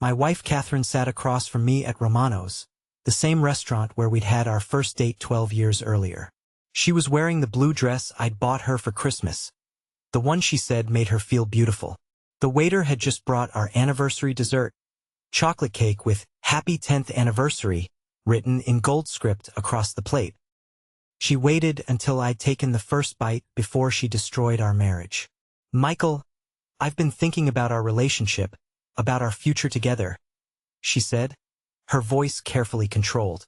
My wife Katherine sat across from me at Romano's, the same restaurant where we'd had our first date 12 years earlier. She was wearing the blue dress I'd bought her for Christmas, the one she said made her feel beautiful. The waiter had just brought our anniversary dessert, chocolate cake with "Happy 10th Anniversary" written in gold script across the plate. She waited until I'd taken the first bite before she destroyed our marriage. "Michael, I've been thinking about our relationship, about our future together," she said, her voice carefully controlled,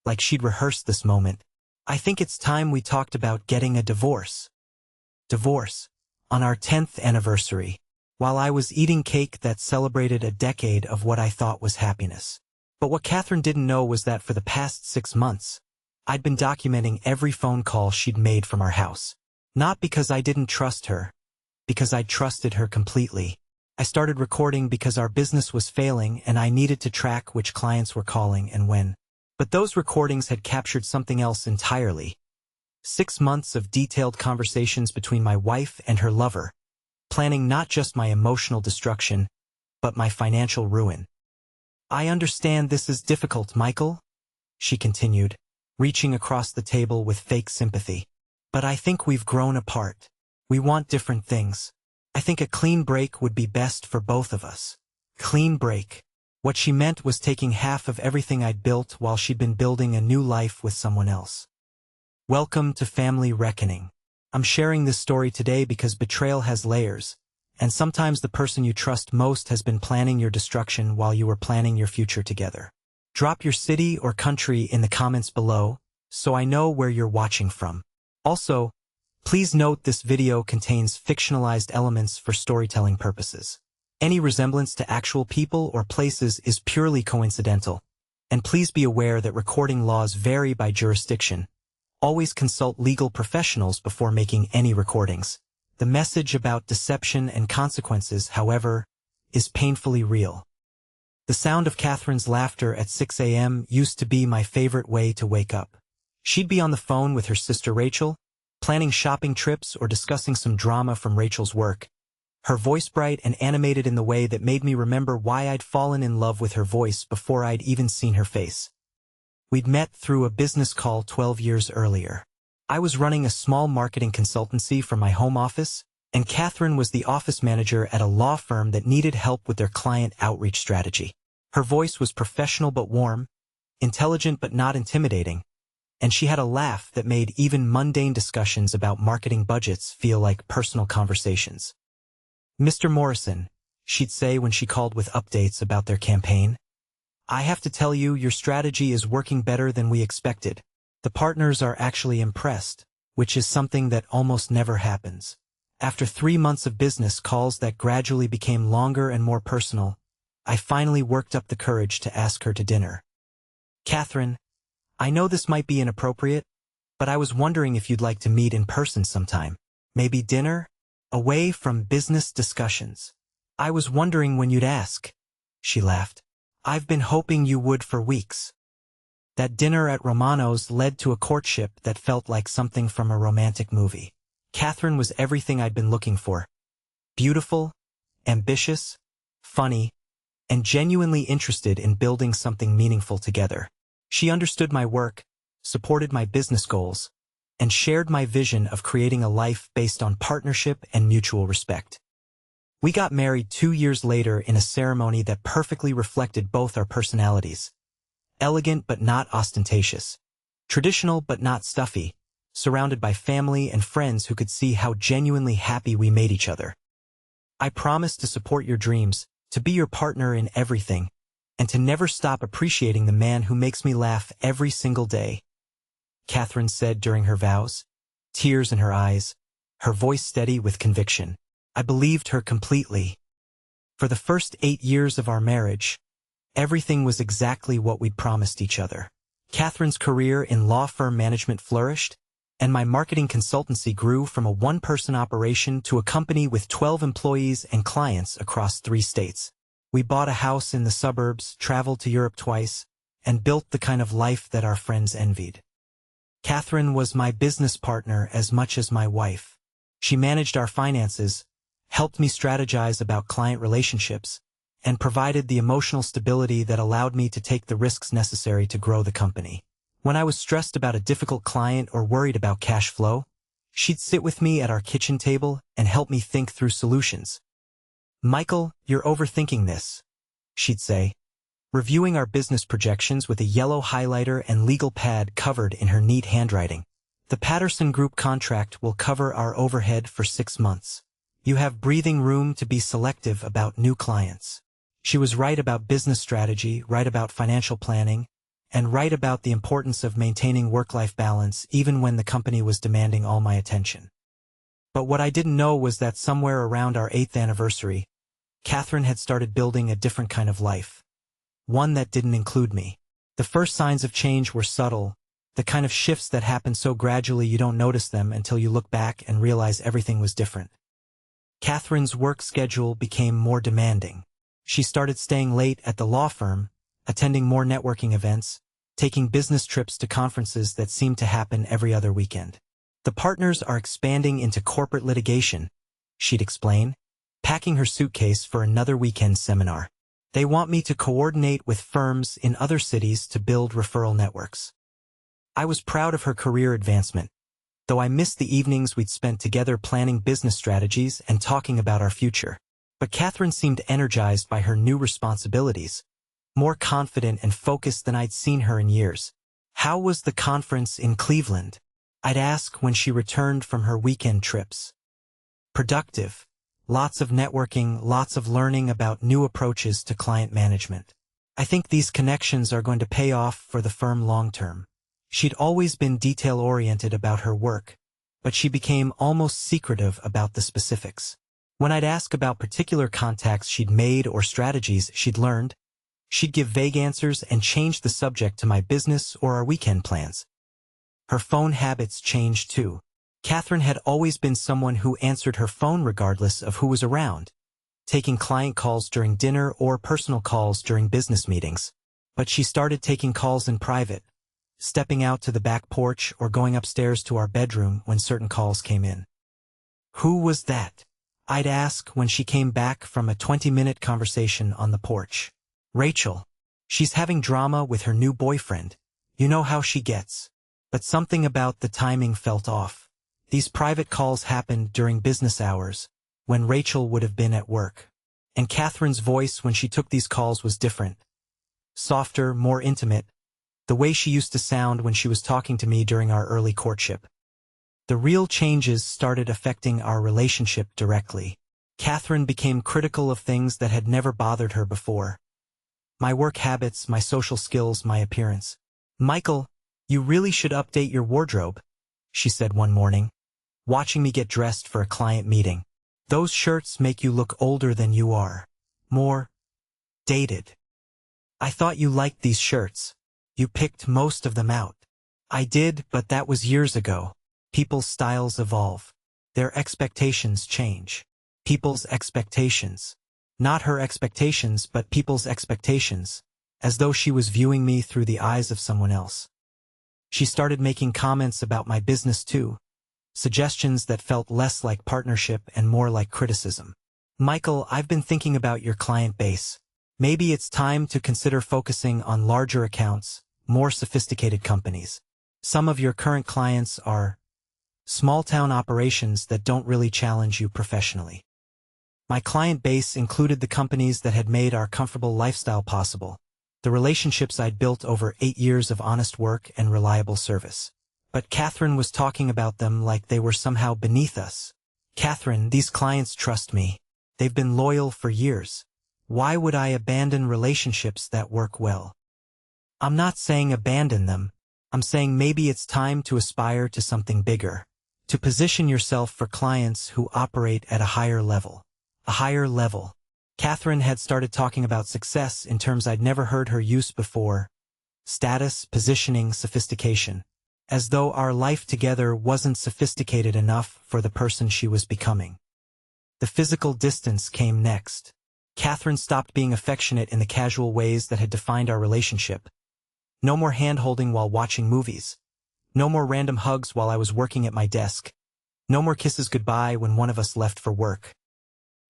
like she'd rehearsed this moment. "I think it's time we talked about getting a divorce." Divorce. On our 10th anniversary, while I was eating cake that celebrated a decade of what I thought was happiness. But what Katherine didn't know was that for the past 6 months, I'd been documenting every phone call she'd made from our house. Not because I didn't trust her, because I trusted her completely. I started recording because our business was failing and I needed to track which clients were calling and when. But those recordings had captured something else entirely. 6 months of detailed conversations between my wife and her lover, planning not just my emotional destruction, but my financial ruin. "I understand this is difficult, Michael," she continued, reaching across the table with fake sympathy. "But I think we've grown apart. We want different things. I think a clean break would be best for both of us." Clean break. What she meant was taking half of everything I'd built while she'd been building a new life with someone else. Welcome to Family Reckoning. I'm sharing this story today because betrayal has layers, and sometimes the person you trust most has been planning your destruction while you were planning your future together. Drop your city or country in the comments below, so I know where you're watching from. Also, please note this video contains fictionalized elements for storytelling purposes. Any resemblance to actual people or places is purely coincidental, and please be aware that recording laws vary by jurisdiction. Always consult legal professionals before making any recordings. The message about deception and consequences, however, is painfully real. The sound of Katherine's laughter at 6 a.m. used to be my favorite way to wake up. She'd be on the phone with her sister Rachel, planning shopping trips or discussing some drama from Rachel's work. Her voice bright and animated in the way that made me remember why I'd fallen in love with her voice before I'd even seen her face. We'd met through a business call 12 years earlier. I was running a small marketing consultancy from my home office, and Katherine was the office manager at a law firm that needed help with their client outreach strategy. Her voice was professional but warm, intelligent but not intimidating, and she had a laugh that made even mundane discussions about marketing budgets feel like personal conversations. "Mr. Morrison," she'd say when she called with updates about their campaign, "I have to tell you, your strategy is working better than we expected. The partners are actually impressed, which is something that almost never happens." After 3 months of business calls that gradually became longer and more personal, I finally worked up the courage to ask her to dinner. "Katherine, I know this might be inappropriate, but I was wondering if you'd like to meet in person sometime. Maybe dinner? Away from business discussions." "I was wondering when you'd ask," she laughed. "I've been hoping you would for weeks." That dinner at Romano's led to a courtship that felt like something from a romantic movie. Katherine was everything I'd been looking for. Beautiful, ambitious, funny, and genuinely interested in building something meaningful together. She understood my work, supported my business goals, and shared my vision of creating a life based on partnership and mutual respect. We got married 2 years later in a ceremony that perfectly reflected both our personalities. Elegant but not ostentatious. Traditional but not stuffy. Surrounded by family and friends who could see how genuinely happy we made each other. "I promise to support your dreams, to be your partner in everything, and to never stop appreciating the man who makes me laugh every single day," Katherine said during her vows, tears in her eyes, her voice steady with conviction. I believed her completely. For the first 8 years of our marriage, everything was exactly what we'd promised each other. Katherine's career in law firm management flourished, and my marketing consultancy grew from a one-person operation to a company with 12 employees and clients across 3 states. We bought a house in the suburbs, traveled to Europe twice, and built the kind of life that our friends envied. Katherine was my business partner as much as my wife. She managed our finances, helped me strategize about client relationships, and provided the emotional stability that allowed me to take the risks necessary to grow the company. When I was stressed about a difficult client or worried about cash flow, she'd sit with me at our kitchen table and help me think through solutions. "Michael, you're overthinking this," she'd say, reviewing our business projections with a yellow highlighter and legal pad covered in her neat handwriting. "The Patterson Group contract will cover our overhead for 6 months. You have breathing room to be selective about new clients." She was right about business strategy, right about financial planning, and right about the importance of maintaining work-life balance even when the company was demanding all my attention. But what I didn't know was that somewhere around our 8th anniversary, Katherine had started building a different kind of life. One that didn't include me. The first signs of change were subtle, the kind of shifts that happen so gradually you don't notice them until you look back and realize everything was different. Katherine's work schedule became more demanding. She started staying late at the law firm, attending more networking events, taking business trips to conferences that seemed to happen every other weekend. "The partners are expanding into corporate litigation," she'd explain, packing her suitcase for another weekend seminar. "They want me to coordinate with firms in other cities to build referral networks." I was proud of her career advancement, though I missed the evenings we'd spent together planning business strategies and talking about our future. But Katherine seemed energized by her new responsibilities, more confident and focused than I'd seen her in years. "How was the conference in Cleveland?" I'd ask when she returned from her weekend trips. "Productive. Lots of networking, lots of learning about new approaches to client management. I think these connections are going to pay off for the firm long-term." She'd always been detail-oriented about her work, but she became almost secretive about the specifics. When I'd ask about particular contacts she'd made or strategies she'd learned, she'd give vague answers and change the subject to my business or our weekend plans. Her phone habits changed too. Katherine had always been someone who answered her phone regardless of who was around, taking client calls during dinner or personal calls during business meetings. But she started taking calls in private, stepping out to the back porch or going upstairs to our bedroom when certain calls came in. "Who was that?" I'd ask when she came back from a 20-minute conversation on the porch. "Rachel. She's having drama with her new boyfriend. You know how she gets." But something about the timing felt off. These private calls happened during business hours, when Rachel would have been at work. And Katherine's voice when she took these calls was different. Softer, more intimate, the way she used to sound when she was talking to me during our early courtship. The real changes started affecting our relationship directly. Katherine became critical of things that had never bothered her before. My work habits, my social skills, my appearance. "Michael, you really should update your wardrobe," she said one morning, watching me get dressed for a client meeting. "Those shirts make you look older than you are. More dated. I thought you liked these shirts. You picked most of them out." I did, but that was years ago. People's styles evolve. Their expectations change. People's expectations. Not her expectations, but people's expectations, as though she was viewing me through the eyes of someone else. She started making comments about my business too, suggestions that felt less like partnership and more like criticism. "Michael, I've been thinking about your client base. Maybe it's time to consider focusing on larger accounts, more sophisticated companies. Some of your current clients are small-town operations that don't really challenge you professionally." My client base included the companies that had made our comfortable lifestyle possible, the relationships I'd built over 8 years of honest work and reliable service. But Katherine was talking about them like they were somehow beneath us. "Katherine, these clients trust me. They've been loyal for years. Why would I abandon relationships that work well?" I'm not saying abandon them. I'm saying maybe it's time to aspire to something bigger, to position yourself for clients who operate at a higher level. A higher level. Katherine had started talking about success in terms I'd never heard her use before. Status, positioning, sophistication. As though our life together wasn't sophisticated enough for the person she was becoming. The physical distance came next. Katherine stopped being affectionate in the casual ways that had defined our relationship. No more hand-holding while watching movies. No more random hugs while I was working at my desk. No more kisses goodbye when one of us left for work.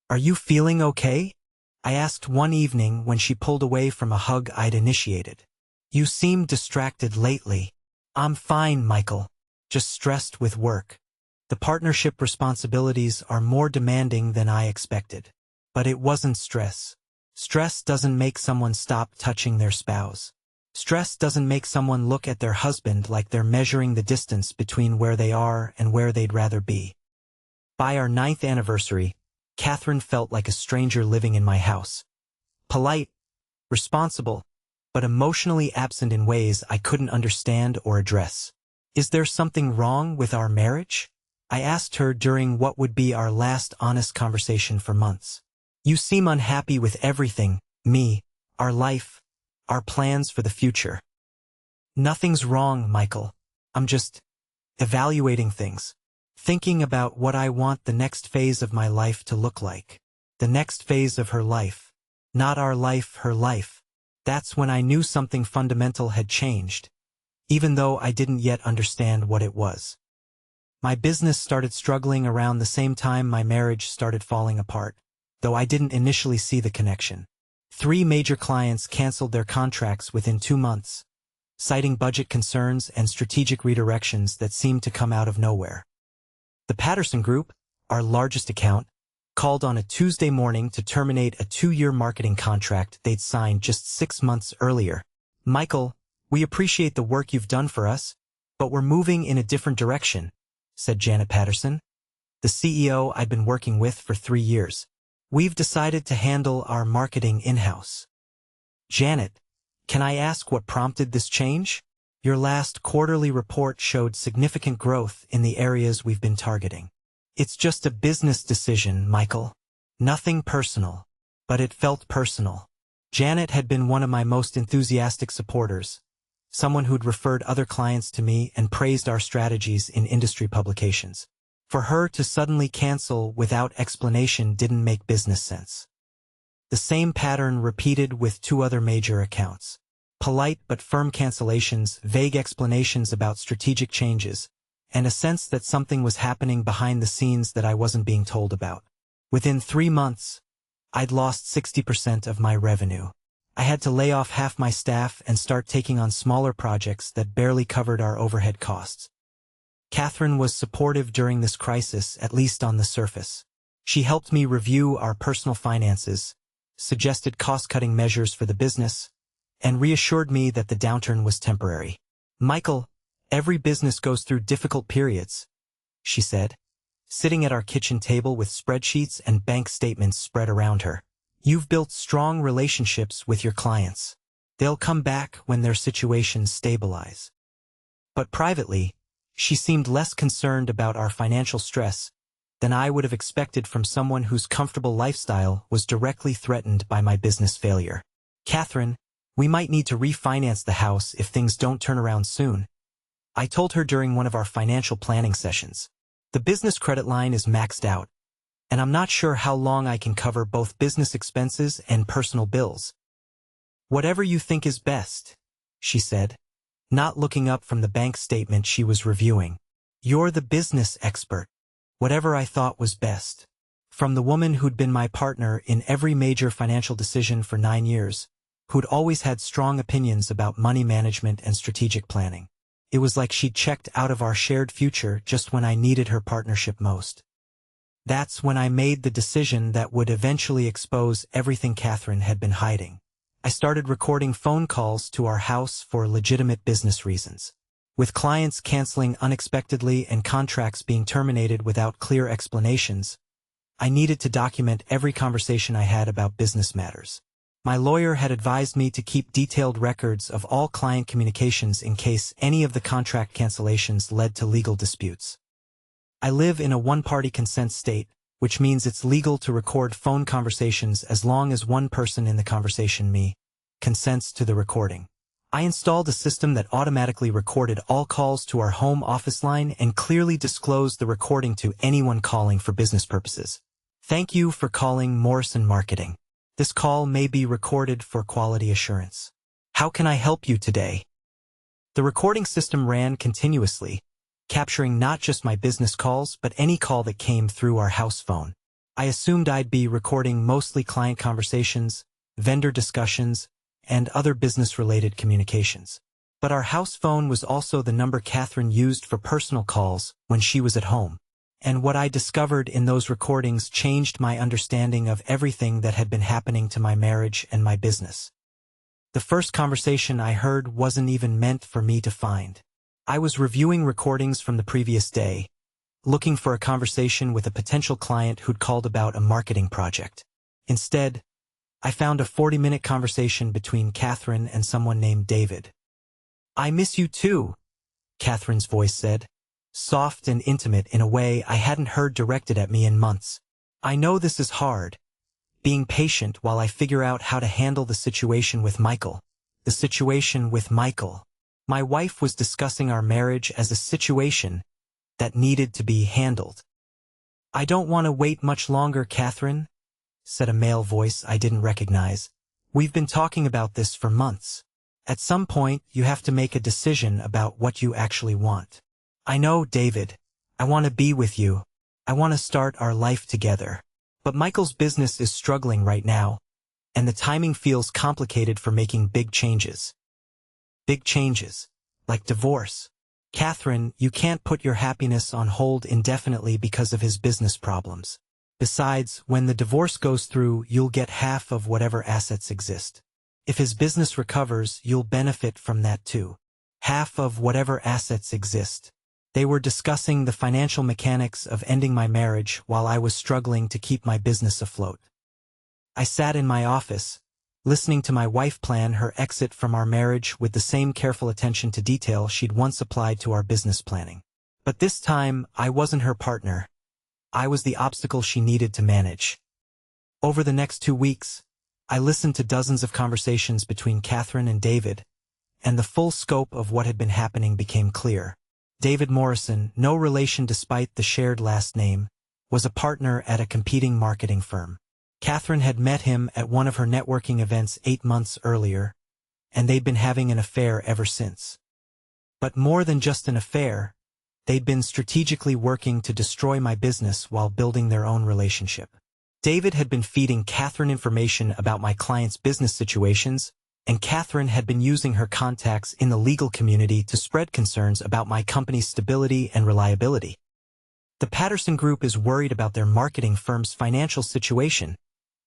"Are you feeling okay?" I asked one evening when she pulled away from a hug I'd initiated. You seem distracted lately. I'm fine, Michael. Just stressed with work. The partnership responsibilities are more demanding than I expected. But it wasn't stress. Stress doesn't make someone stop touching their spouse. Stress doesn't make someone look at their husband like they're measuring the distance between where they are and where they'd rather be. By our 9th anniversary, Katherine felt like a stranger living in my house. Polite, responsible, but emotionally absent in ways I couldn't understand or address. Is there something wrong with our marriage? I asked her during what would be our last honest conversation for months. You seem unhappy with everything, me, our life, our plans for the future. Nothing's wrong, Michael. I'm just evaluating things. Thinking about what I want the next phase of my life to look like. The next phase of her life. Not our life, her life. That's when I knew something fundamental had changed, even though I didn't yet understand what it was. My business started struggling around the same time my marriage started falling apart, though I didn't initially see the connection. 3 major clients canceled their contracts within 2 months, citing budget concerns and strategic redirections that seemed to come out of nowhere. The Patterson Group, our largest account, called on a Tuesday morning to terminate a 2-year marketing contract they'd signed just 6 months earlier. Michael, we appreciate the work you've done for us, but we're moving in a different direction, said Janet Patterson, the CEO I'd been working with for 3 years. We've decided to handle our marketing in-house. Janet, can I ask what prompted this change? Your last quarterly report showed significant growth in the areas we've been targeting. It's just a business decision, Michael. Nothing personal. But it felt personal. Janet had been one of my most enthusiastic supporters, someone who'd referred other clients to me and praised our strategies in industry publications. For her to suddenly cancel without explanation didn't make business sense. The same pattern repeated with 2 other major accounts. Polite but firm cancellations, vague explanations about strategic changes, and a sense that something was happening behind the scenes that I wasn't being told about. Within 3 months, I'd lost 60% of my revenue. I had to lay off half my staff and start taking on smaller projects that barely covered our overhead costs. Katherine was supportive during this crisis, at least on the surface. She helped me review our personal finances, suggested cost-cutting measures for the business, and reassured me that the downturn was temporary. Michael, every business goes through difficult periods, she said, sitting at our kitchen table with spreadsheets and bank statements spread around her. You've built strong relationships with your clients. They'll come back when their situations stabilize. But privately, she seemed less concerned about our financial stress than I would have expected from someone whose comfortable lifestyle was directly threatened by my business failure. Katherine, we might need to refinance the house if things don't turn around soon, I told her during one of our financial planning sessions. The business credit line is maxed out, and I'm not sure how long I can cover both business expenses and personal bills. Whatever you think is best, she said, not looking up from the bank statement she was reviewing. You're the business expert. Whatever I thought was best. From the woman who'd been my partner in every major financial decision for 9 years, who'd always had strong opinions about money management and strategic planning. It was like she'd checked out of our shared future just when I needed her partnership most. That's when I made the decision that would eventually expose everything Katherine had been hiding. I started recording phone calls to our house for legitimate business reasons. With clients canceling unexpectedly and contracts being terminated without clear explanations, I needed to document every conversation I had about business matters. My lawyer had advised me to keep detailed records of all client communications in case any of the contract cancellations led to legal disputes. I live in a one-party consent state, which means it's legal to record phone conversations as long as one person in the conversation, me, consents to the recording. I installed a system that automatically recorded all calls to our home office line and clearly disclosed the recording to anyone calling for business purposes. Thank you for calling Morrison Marketing. This call may be recorded for quality assurance. How can I help you today? The recording system ran continuously, capturing not just my business calls but any call that came through our house phone. I assumed I'd be recording mostly client conversations, vendor discussions, and other business-related communications. But our house phone was also the number Katherine used for personal calls when she was at home. And what I discovered in those recordings changed my understanding of everything that had been happening to my marriage and my business. The first conversation I heard wasn't even meant for me to find. I was reviewing recordings from the previous day, looking for a conversation with a potential client who'd called about a marketing project. Instead, I found a 40-minute conversation between Katherine and someone named David. "I miss you too," Katherine's voice said, soft and intimate in a way I hadn't heard directed at me in months. "I know this is hard, being patient while I figure out how to handle the situation with Michael." The situation with Michael. My wife was discussing our marriage as a situation that needed to be handled. "I don't want to wait much longer, Katherine," said a male voice I didn't recognize. "We've been talking about this for months. At some point, you have to make a decision about what you actually want." "I know, David. I want to be with you. I want to start our life together. But Michael's business is struggling right now, and the timing feels complicated for making big changes." "Big changes? Like divorce?" "Katherine, you can't put your happiness on hold indefinitely because of his business problems. Besides, when the divorce goes through, you'll get half of whatever assets exist. If his business recovers, you'll benefit from that too. Half of whatever assets exist." They were discussing the financial mechanics of ending my marriage while I was struggling to keep my business afloat. I sat in my office, listening to my wife plan her exit from our marriage with the same careful attention to detail she'd once applied to our business planning. But this time, I wasn't her partner. I was the obstacle she needed to manage. Over the next 2 weeks, I listened to dozens of conversations between Katherine and David, and the full scope of what had been happening became clear. David Morrison, no relation despite the shared last name, was a partner at a competing marketing firm. Katherine had met him at one of her networking events 8 months earlier, and they'd been having an affair ever since. But more than just an affair, they'd been strategically working to destroy my business while building their own relationship. David had been feeding Katherine information about my clients' business situations, and Katherine had been using her contacts in the legal community to spread concerns about my company's stability and reliability. "The Patterson Group is worried about their marketing firm's financial situation,"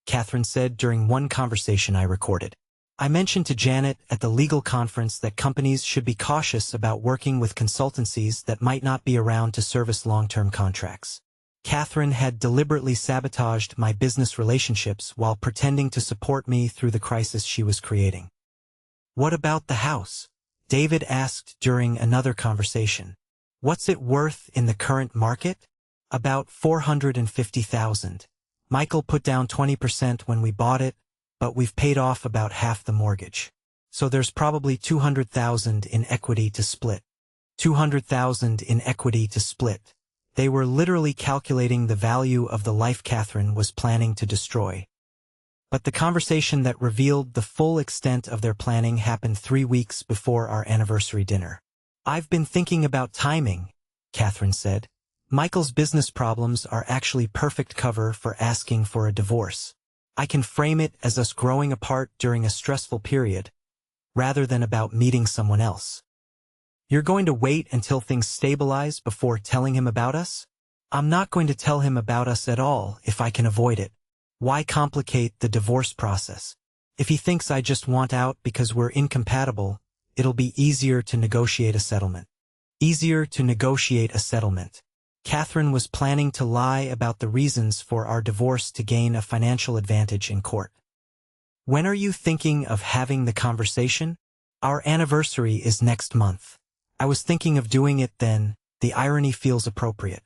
Katherine said during one conversation I recorded. "I mentioned to Janet at the legal conference that companies should be cautious about working with consultancies that might not be around to service long-term contracts." Katherine had deliberately sabotaged my business relationships while pretending to support me through the crisis she was creating. "What about the house?" David asked during another conversation. "What's it worth in the current market?" "About $450,000. Michael put down 20% when we bought it, but we've paid off about half the mortgage. So there's probably $200,000 in equity to split." $200,000 in equity to split. They were literally calculating the value of the life Katherine was planning to destroy. But the conversation that revealed the full extent of their planning happened 3 weeks before our anniversary dinner. "I've been thinking about timing," Katherine said. "Michael's business problems are actually perfect cover for asking for a divorce. I can frame it as us growing apart during a stressful period, rather than about meeting someone else." "You're going to wait until things stabilize before telling him about us?" "I'm not going to tell him about us at all if I can avoid it. Why complicate the divorce process? If he thinks I just want out because we're incompatible, it'll be easier to negotiate a settlement." Easier to negotiate a settlement. Katherine was planning to lie about the reasons for our divorce to gain a financial advantage in court. "When are you thinking of having the conversation?" "Our anniversary is next month. I was thinking of doing it then. The irony feels appropriate.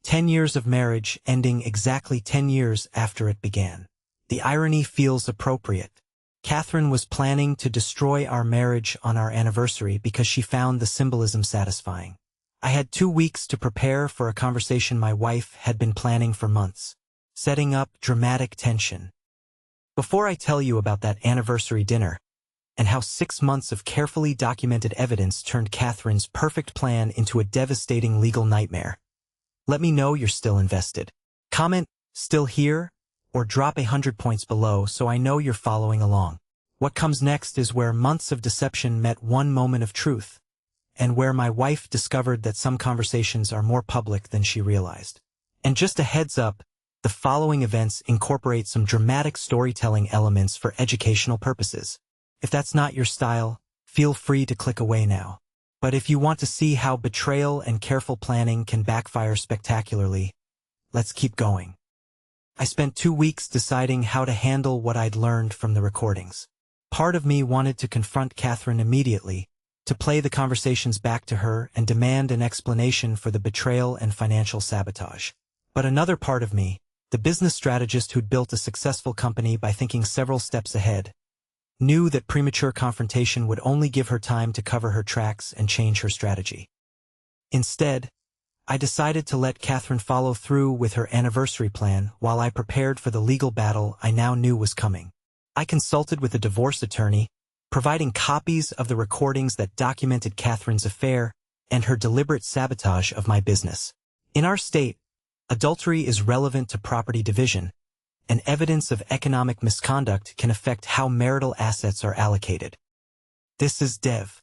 10 years of marriage ending exactly 10 years after it began. The irony feels appropriate. Katherine was planning to destroy our marriage on our anniversary because she found the symbolism satisfying. I had 2 weeks to prepare for a conversation my wife had been planning for months, setting up dramatic tension. Before I tell you about that anniversary dinner, and how 6 months of carefully documented evidence turned Katherine's perfect plan into a devastating legal nightmare, let me know you're still invested. Comment, Still here? Or drop 100 points below so I know you're following along. What comes next is where months of deception met one moment of truth, and where my wife discovered that some conversations are more public than she realized. And just a heads up, the following events incorporate some dramatic storytelling elements for educational purposes. If that's not your style, feel free to click away now. But if you want to see how betrayal and careful planning can backfire spectacularly, let's keep going. I spent 2 weeks deciding how to handle what I'd learned from the recordings. Part of me wanted to confront Katherine immediately, to play the conversations back to her and demand an explanation for the betrayal and financial sabotage. But another part of me, the business strategist who'd built a successful company by thinking several steps ahead, knew that premature confrontation would only give her time to cover her tracks and change her strategy. Instead, I decided to let Katherine follow through with her anniversary plan while I prepared for the legal battle I now knew was coming. I consulted with a divorce attorney, providing copies of the recordings that documented Katherine's affair and her deliberate sabotage of my business. In our state, adultery is relevant to property division, and evidence of economic misconduct can affect how marital assets are allocated. This is Dev.